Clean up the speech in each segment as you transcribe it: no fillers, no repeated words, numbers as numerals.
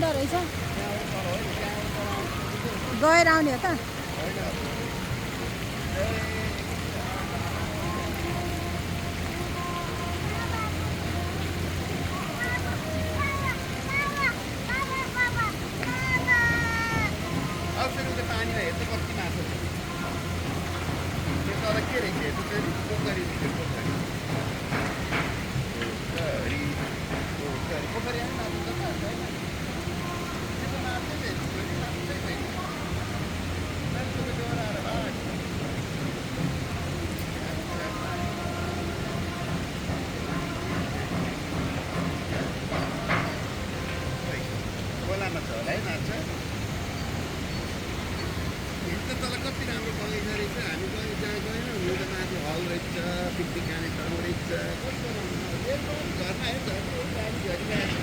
हुँदो रहेछ गएर आउने हो त पानीलाई हेर्छ कति माछा छ त्यो तर के रहेछ त्यो चाहिँ पोखरी पोखरी आएर माछा छ त्यो त माछै छैन माछै छैन मान्छेले डराएर भाग खोलामा छ होला है माछा तल कति राम्रो बगैँचा रहेछ हामी जहाँ गएनौँ यो त माथि हल रहेछ पिकनिक खाने ठाउँ रहेछ कस्तो घरमा हेर्छ गाडी झरिरहेको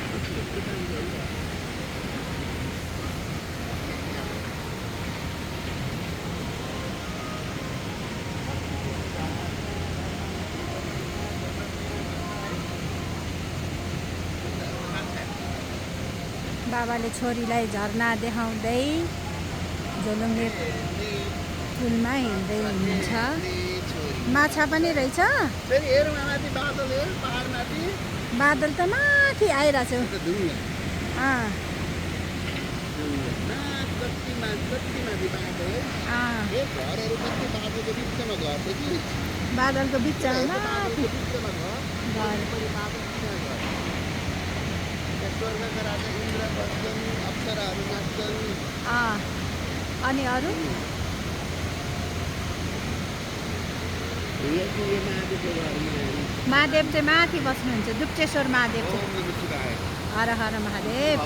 बाबाले छोरीलाई झरना देखाउँदै झोलुङ्गे पुलमा हिँड्दै हुनुहुन्छ माछा पनि रहेछ बादल त माथि आइरहेको बादलको बिचमा माथि अनि अरू महादेव चाहिँ माथि बस्नुहुन्छ दुप्चेश्वर महादेव हर हर महादेव